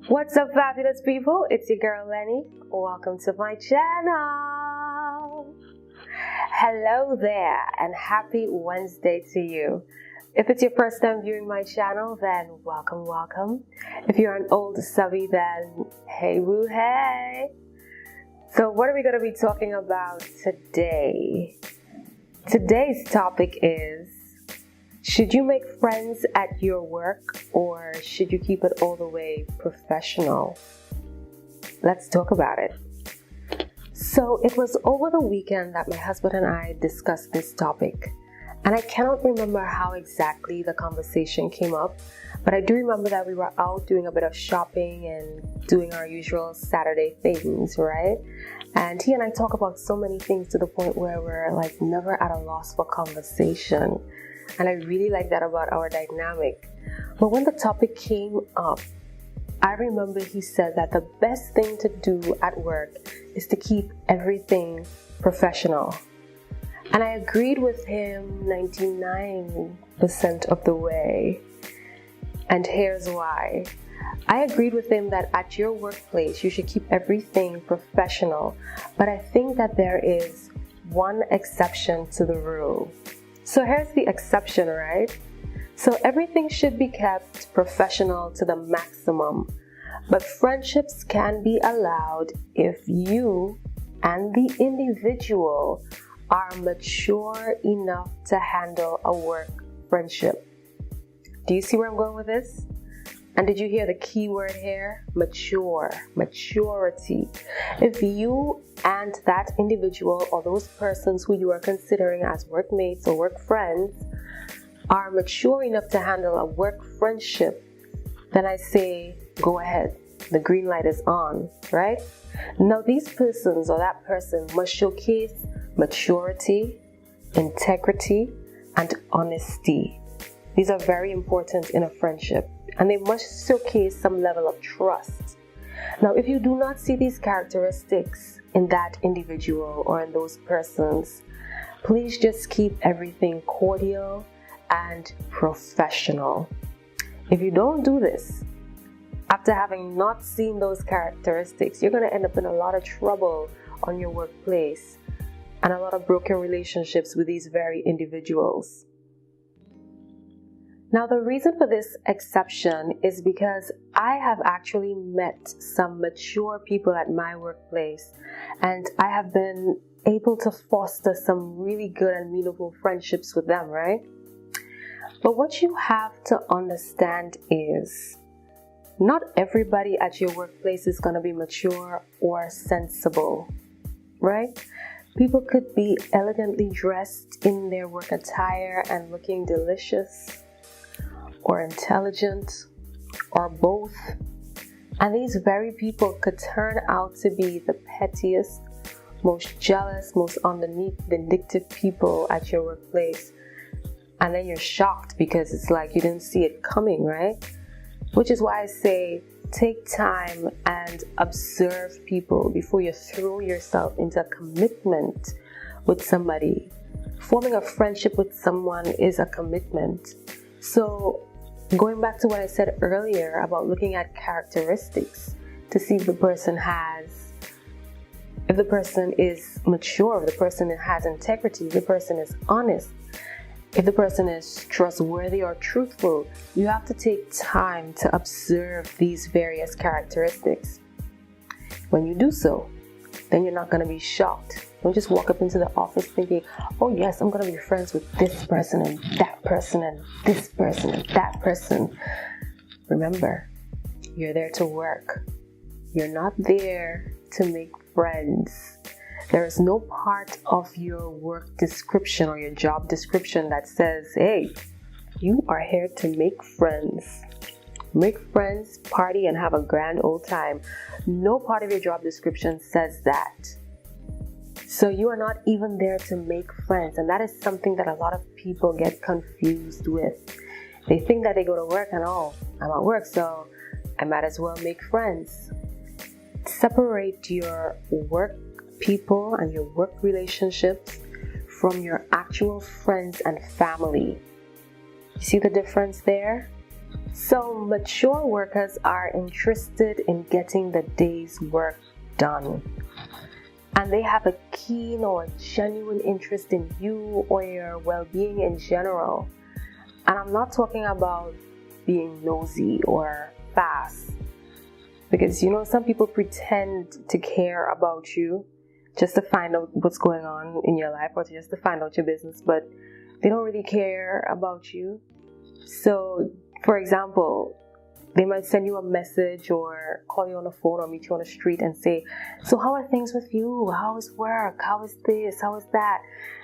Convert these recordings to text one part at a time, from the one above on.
What's up, fabulous people? It's your girl Lenny. Welcome to my channel. Hello there and happy Wednesday to you. If it's your first time viewing my channel, then welcome. If you're an old subby, then hey woo hey. So what are we going to be talking about today? Today's topic is, should you make friends at your work or should you keep it all the way professional? Let's talk about it. So it was over the weekend that my husband and I discussed this topic. And I cannot remember how exactly the conversation came up, but I do remember that we were out doing a bit of shopping and doing our usual Saturday things, right? And he and I talk about so many things to the point where we're like never at a loss for conversation. And I really like that about our dynamic. But when the topic came up, I remember he said that the best thing to do at work is to keep everything professional. And I agreed with him 99% of the way. And here's why. I agreed with him that at your workplace, you should keep everything professional. But I think that there is one exception to the rule. So here's the exception, right? So everything should be kept professional to the maximum, but friendships can be allowed if you and the individual are mature enough to handle a work friendship. Do you see where I'm going with this? And did you hear the key word here? Mature, maturity. If you and that individual or those persons who you are considering as workmates or work friends are mature enough to handle a work friendship, then I say, go ahead. The green light is on, right? Now, these persons or that person must showcase maturity, integrity, and honesty. These are very important in a friendship. And they must showcase some level of trust. Now, if you do not see these characteristics in that individual or in those persons, please just keep everything cordial and professional. If you don't do this, after having not seen those characteristics, you're going to end up in a lot of trouble on your workplace and a lot of broken relationships with these very individuals. Now, the reason for this exception is because I have actually met some mature people at my workplace, and I have been able to foster some really good and meaningful friendships with them, right? But what you have to understand is not everybody at your workplace is going to be mature or sensible, right? People could be elegantly dressed in their work attire and looking delicious, or intelligent, or both. And these very people could turn out to be the pettiest, most jealous, most underneath vindictive people at your workplace. And then you're shocked because it's like you didn't see it coming, right? Which is why I say take time and observe people before you throw yourself into a commitment with somebody. Forming a friendship with someone is a commitment. So going back to what I said earlier about looking at characteristics to see if the person is mature, if the person has integrity, if the person is honest, if the person is trustworthy or truthful, you have to take time to observe these various characteristics. When you do so, then you're not going to be shocked. Don't just walk up into the office thinking, oh yes, I'm going to be friends with this person and that person and this person and that person. Remember, you're there to work. You're not there to make friends. There is no part of your work description or your job description that says, hey, you are here to make friends. Make friends, party, and have a grand old time. No part of your job description says that. So you are not even there to make friends. And that is something that a lot of people get confused with. They think that they go to work and, oh, I'm at work, so I might as well make friends. Separate your work people and your work relationships from your actual friends and family. You see the difference there? So mature workers are interested in getting the day's work done. And they have a keen or genuine interest in you or your well-being in general. And I'm not talking about being nosy or fast. Because some people pretend to care about you just to find out what's going on in your life or just to find out your business, but they don't really care about you. So, for example, they might send you a message or call you on the phone or meet you on the street and say, so how are things with you? How is work? How is this? How is that?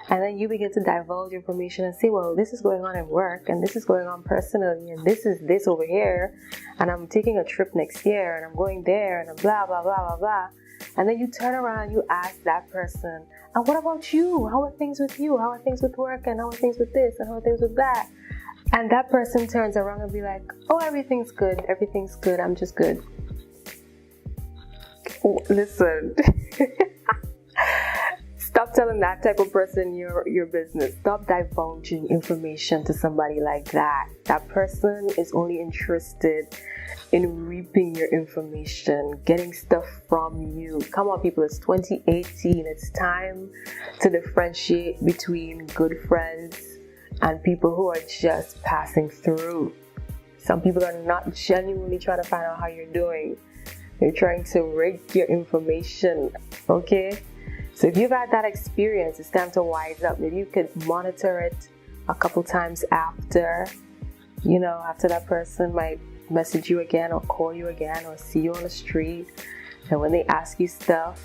And then you begin to divulge information and say, well, this is going on at work and this is going on personally and this is this over here and I'm taking a trip next year and I'm going there and blah, blah, blah, blah, blah. And then you turn around and you ask that person, and what about you? How are things with you? How are things with work? And how are things with this? And how are things with that? And that person turns around and be like, oh, everything's good. Everything's good. I'm just good. Oh, listen. Stop telling that type of person your business. Stop divulging information to somebody like that. That person is only interested in reaping your information, getting stuff from you. Come on, people, it's 2018. It's time to differentiate between good friends and people who are just passing through. Some people are not genuinely trying to find out how you're doing. They're trying to rig your information, okay? So if you've had that experience, it's time to wise up. Maybe you could monitor it a couple times after that person might message you again or call you again or see you on the street. And when they ask you stuff,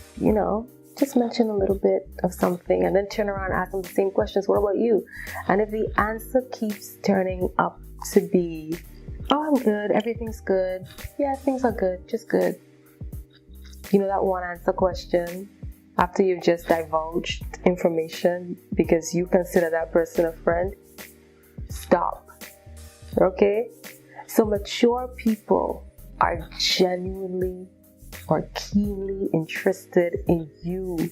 just mention a little bit of something and then turn around and ask them the same questions. What about you? And if the answer keeps turning up to be, oh, I'm good, everything's good, yeah, things are good, just good. That one answer question after you've just divulged information because you consider that person a friend, stop. Okay? So mature people are genuinely or keenly interested in you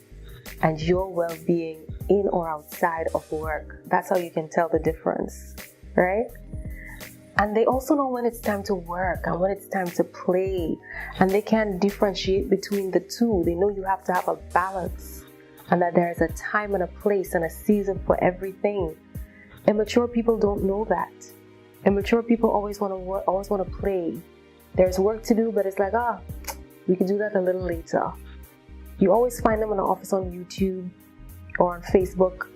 and your well-being in or outside of work. That's how you can tell the difference, right? And they also know when it's time to work and when it's time to play. And they can differentiate between the two. They know you have to have a balance and that there is a time and a place and a season for everything. Immature people don't know that. Immature people always want to work, always want to play. There's work to do, but it's like, we can do that a little later. You always find them in the office on YouTube or on Facebook.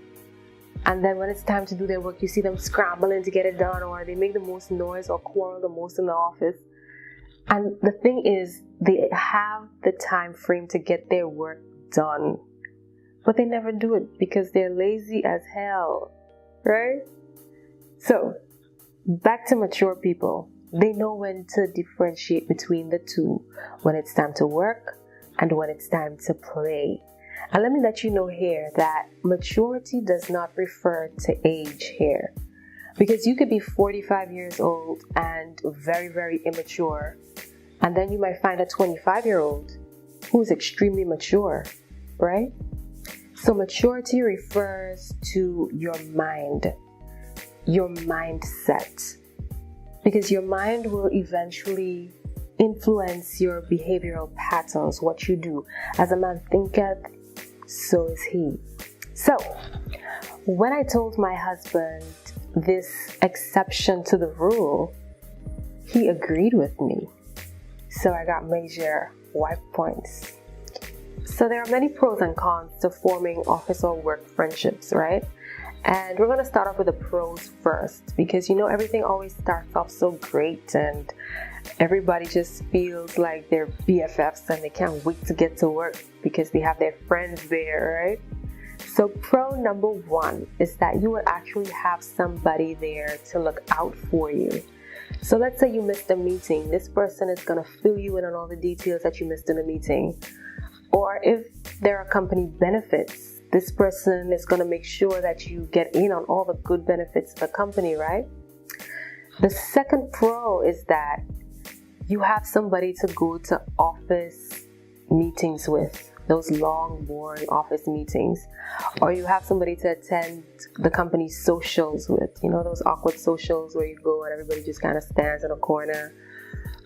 And then when it's time to do their work, you see them scrambling to get it done, or they make the most noise or quarrel the most in the office. And the thing is, they have the time frame to get their work done, but they never do it because they're lazy as hell, right? So, back to mature people. They know when to differentiate between the two, when it's time to work and when it's time to play. And let me let you know here that maturity does not refer to age here. Because you could be 45 years old and very, very immature. And then you might find a 25-year-old who's extremely mature, right? So maturity refers to your mind, your mindset. Because your mind will eventually influence your behavioral patterns, what you do. As a man thinketh, so is he. So, when I told my husband this exception to the rule, he agreed with me. So I got major wife points. So there are many pros and cons to forming office or work friendships, right? And we're going to start off with the pros first, because everything always starts off so great and everybody just feels like they're BFFs and they can't wait to get to work because they have their friends there, right? So pro number one is that you will actually have somebody there to look out for you. So let's say you missed a meeting. This person is going to fill you in on all the details that you missed in the meeting. Or if there are company benefits, this person is going to make sure that you get in on all the good benefits of the company, right? The second pro is that you have somebody to go to office meetings with. those long, boring office meetings, or you have somebody to attend the company's socials with, those awkward socials where you go and everybody just kind of stands in a corner,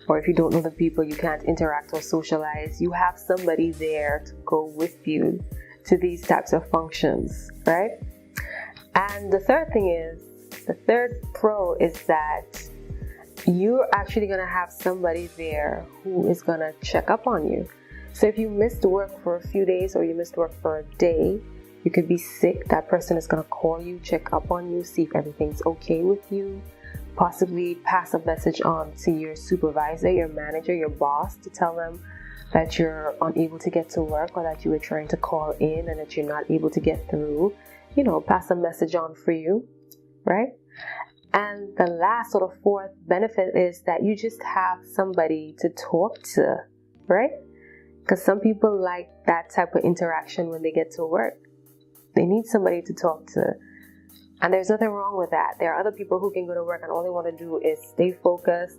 or if you don't know the people, you can't interact or socialize. You have somebody there to go with you to these types of functions, right? And the third pro is that you're actually going to have somebody there who is going to check up on you. So if you missed work for a few days or you missed work for a day, you could be sick. That person is going to call you, check up on you, see if everything's okay with you, possibly pass a message on to your supervisor, your manager, your boss, to tell them that you're unable to get to work or that you were trying to call in and that you're not able to get through. Pass a message on for you, right? And the last sort of fourth benefit is that you just have somebody to talk to, right? Because some people like that type of interaction when they get to work. They need somebody to talk to. And there's nothing wrong with that. There are other people who can go to work and all they want to do is stay focused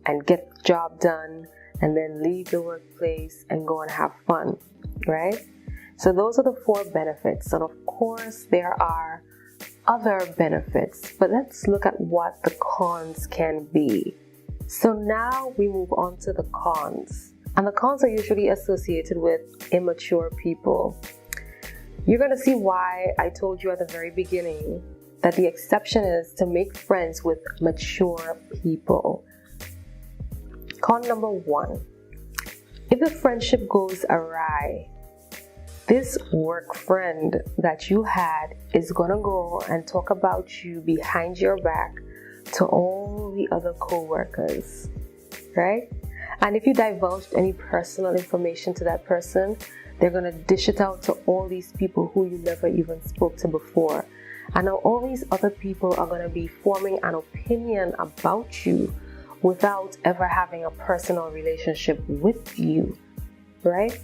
and get the job done and then leave the workplace and go and have fun, right? So those are the 4 benefits. And of course, there are other benefits, but let's look at what the cons can be. So now we move on to the cons. And the cons are usually associated with immature people. You're going to see why I told you at the very beginning that the exception is to make friends with mature people. Con number 1. If the friendship goes awry, this work friend that you had is going to go and talk about you behind your back to all the other co-workers, right? And if you divulged any personal information to that person, they're going to dish it out to all these people who you never even spoke to before. And now all these other people are going to be forming an opinion about you without ever having a personal relationship with you, right?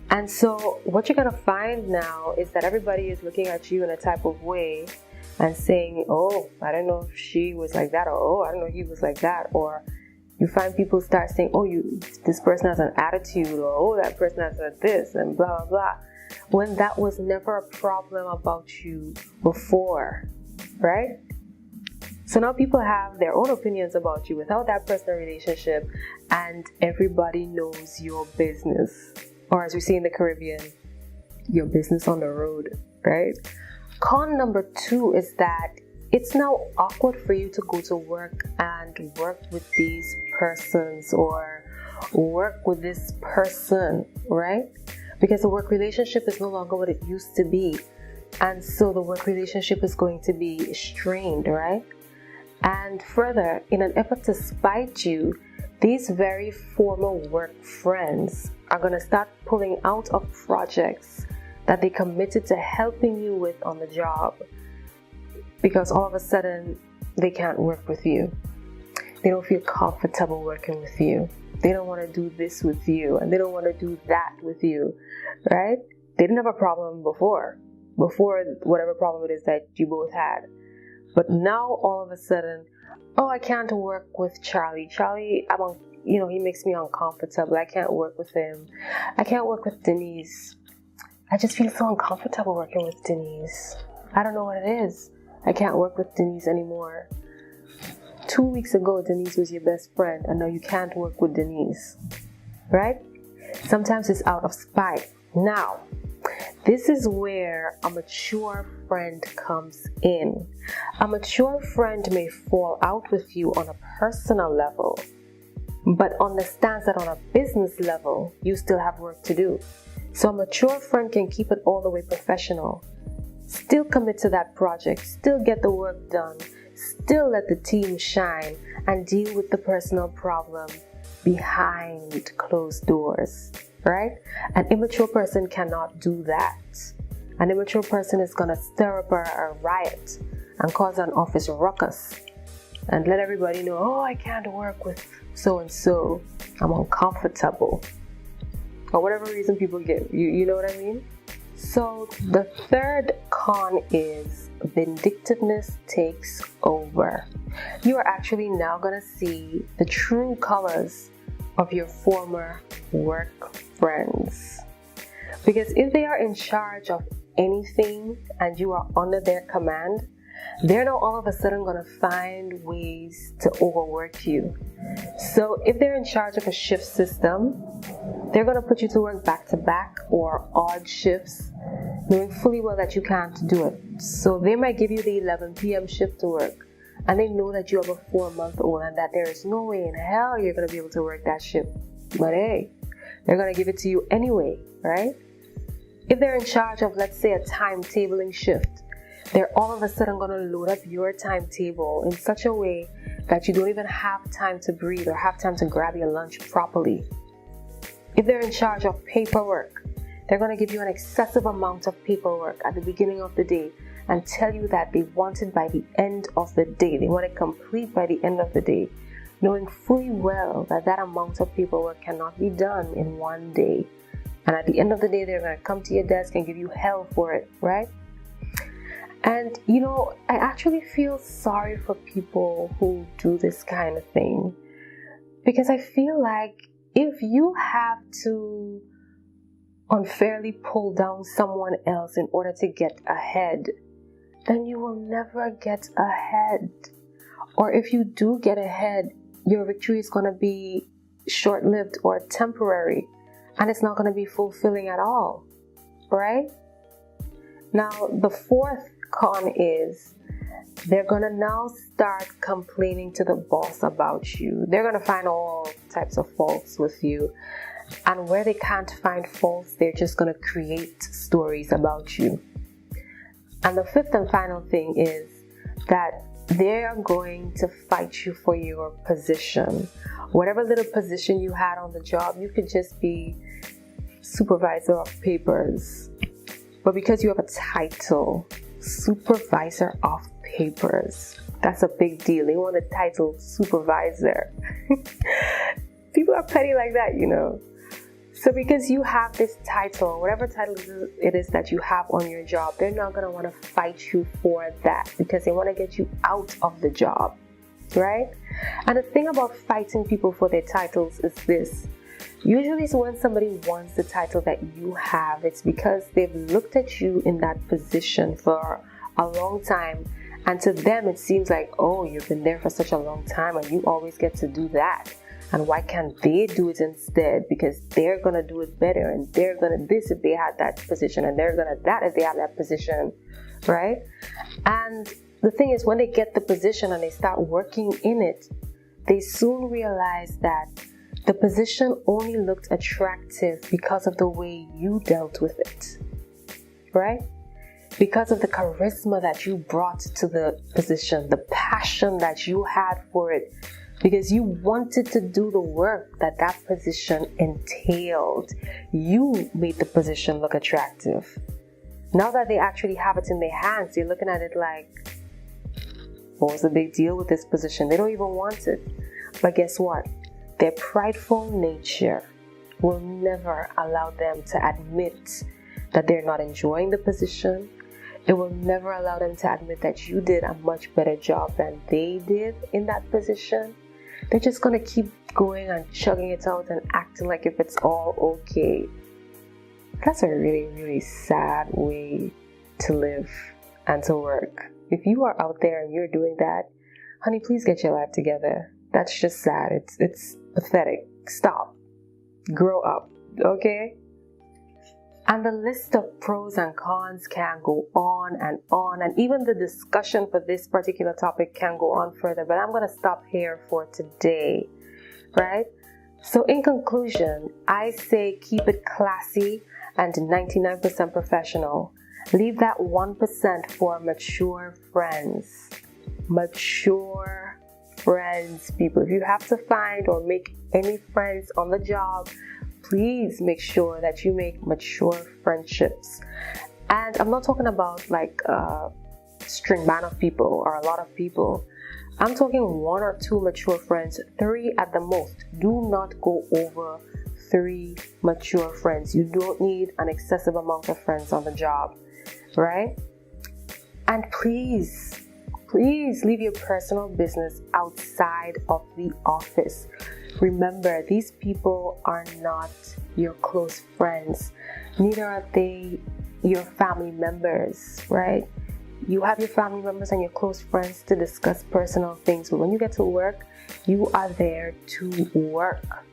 And so what you're going to find now is that everybody is looking at you in a type of way and saying, oh, I don't know if she was like that, or oh, I don't know if he was like that. Or you find people start saying, oh, this person has an attitude, or oh, that person has a this, and blah, blah, blah. When that was never a problem about you before, right? So now people have their own opinions about you without that personal relationship, and everybody knows your business. Or as we say in the Caribbean, your business on the road, right? Con number 2 is that it's now awkward for you to go to work and work with these persons or work with this person, right? Because the work relationship is no longer what it used to be. And so the work relationship is going to be strained, right? And further, in an effort to spite you, these very former work friends are going to start pulling out of projects that they committed to helping you with on the job, because all of a sudden they can't work with you. They don't feel comfortable working with you. They don't want to do this with you, and they don't want to do that with you, right? They didn't have a problem before whatever problem it is that you both had. But now all of a sudden, oh, I can't work with Charlie. Charlie, he makes me uncomfortable. I can't work with him. I can't work with Denise. I just feel so uncomfortable working with Denise. I don't know what it is. I can't work with Denise anymore. 2 weeks ago, Denise was your best friend, and now you can't work with Denise, right? Sometimes it's out of spite. Now, this is where a mature friend comes in. A mature friend may fall out with you on a personal level, but understands that on a business level, you still have work to do. So a mature friend can keep it all the way professional, still commit to that project, still get the work done, still let the team shine, and deal with the personal problem behind closed doors, right? An immature person cannot do that. An immature person is going to stir up a riot and cause an office ruckus and let everybody know, oh, I can't work with so-and-so. I'm uncomfortable. Or whatever reason people give. You know what I mean? So the third con is vindictiveness takes over. You are actually now going to see the true colors of your former work friends. Because if they are in charge of anything and you are under their command, they're not all of a sudden going to find ways to overwork you. So if they're in charge of a shift system, they're going to put you to work back to back or odd shifts, knowing fully well that you can't do it. So they might give you the 11 p.m. shift to work, and they know that you have a 4-month-old and that there is no way in hell you're going to be able to work that shift. But hey, they're going to give it to you anyway, right? If they're in charge of, let's say, a timetabling shift, they're all of a sudden going to load up your timetable in such a way that you don't even have time to breathe or have time to grab your lunch properly. If they're in charge of paperwork, they're going to give you an excessive amount of paperwork at the beginning of the day and tell you that they want it by the end of the day. They want it complete by the end of the day, knowing fully well that that amount of paperwork cannot be done in one day. And at the end of the day, they're going to come to your desk and give you hell for it, right? And, I actually feel sorry for people who do this kind of thing, because I feel like if you have to unfairly pull down someone else in order to get ahead, then you will never get ahead. Or if you do get ahead, your victory is going to be short-lived or temporary, and it's not going to be fulfilling at all, right? Now, the fourth con is they're going to now start complaining to the boss about you. They're going to find all types of faults with you. And where they can't find faults, they're just going to create stories about you. And the fifth and final thing is that they're going to fight you for your position. Whatever little position you had on the job, you could just be supervisor of papers. But because you have a title, supervisor of papers, that's a big deal. They want the title supervisor. People are petty like that, So because you have this title, whatever title it is that you have on your job, they're not going to want to fight you for that because they want to get you out of the job, right? And the thing about fighting people for their titles is this. Usually it's when somebody wants the title that you have, it's because they've looked at you in that position for a long time. And to them, it seems like, oh, you've been there for such a long time and you always get to do that. And why can't they do it instead? Because they're going to do it better, and they're going to this if they had that position, and they're going to that if they have that position, right? And the thing is, when they get the position and they start working in it, they soon realize that the position only looked attractive because of the way you dealt with it, right? Because of the charisma that you brought to the position, the passion that you had for it, because you wanted to do the work that that position entailed. You made the position look attractive. Now that they actually have it in their hands, they're looking at it like, what was the big deal with this position? They don't even want it. But guess what? Their prideful nature will never allow them to admit that they're not enjoying the position. It will never allow them to admit that you did a much better job than they did in that position. They're just going to keep going and chugging it out and acting like if it's all okay. That's a really, really sad way to live and to work. If you are out there and you're doing that, honey, please get your life together. That's just sad. It's pathetic. Stop. Grow up. Okay? And the list of pros and cons can go on, and even the discussion for this particular topic can go on further, but I'm going to stop here for today, right? So in conclusion, I say keep it classy and 99% professional. Leave that 1% for mature friends. Mature friends, people. If you have to find or make any friends on the job, please make sure that you make mature friendships. And I'm not talking about like a string band of people or a lot of people. I'm talking 1 or 2 mature friends, 3 at the most. Do not go over 3 mature friends. You don't need an excessive amount of friends on the job, right? And please leave your personal business outside of the office. Remember, these people are not your close friends. Neither are they your family members, right? You have your family members and your close friends to discuss personal things, but when you get to work, you are there to work.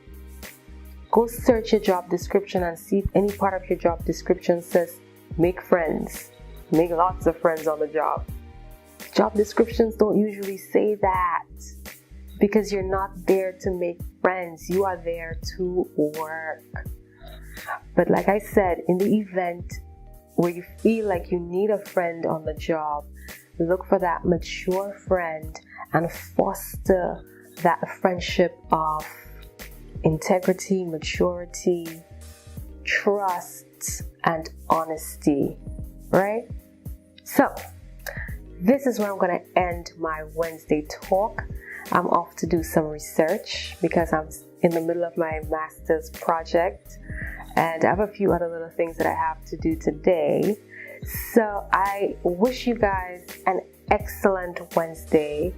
Go search your job description and see if any part of your job description says make friends. Make lots of friends on the job. Job descriptions don't usually say that because you're not there to make friends. You are there to work. But like I said, in the event where you feel like you need a friend on the job, look for that mature friend and foster that friendship of integrity, maturity, trust, and honesty, right? So, this is where I'm going to end my Wednesday talk. I'm off to do some research because I'm in the middle of my master's project and I have a few other little things that I have to do today. So, I wish you guys an excellent Wednesday.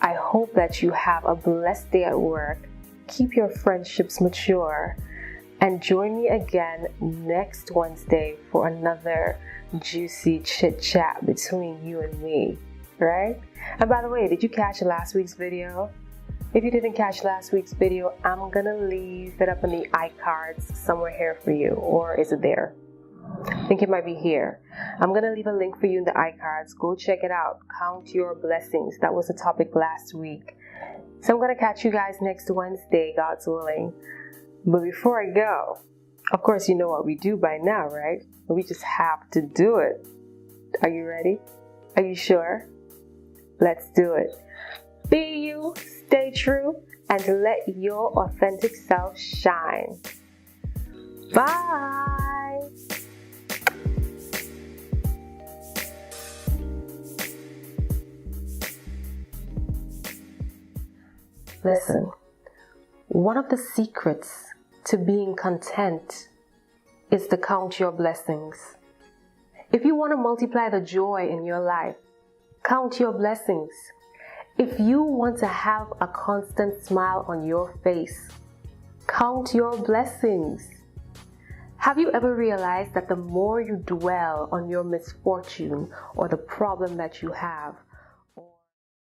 I hope that you have a blessed day at work. Keep your friendships mature and join me again next Wednesday for another juicy chit chat between you and me, right? And by the way, did you catch last week's video? If you didn't catch last week's video, I'm gonna leave it up in the iCards somewhere here for you. Or is it there? I think it might be here. I'm gonna leave a link for you in the iCards. Go check it out. Count your blessings. That was the topic last week. So I'm going to catch you guys next Wednesday, God's willing. But before I go, of course you know what we do by now, right? We just have to do it. Are you ready? Are you sure? Let's do it. Be you, stay true, and let your authentic self shine. Bye! Listen, one of the secrets to being content is to count your blessings. If you want to multiply the joy in your life, count your blessings. If you want to have a constant smile on your face, count your blessings. Have you ever realized that the more you dwell on your misfortune or the problem that you have,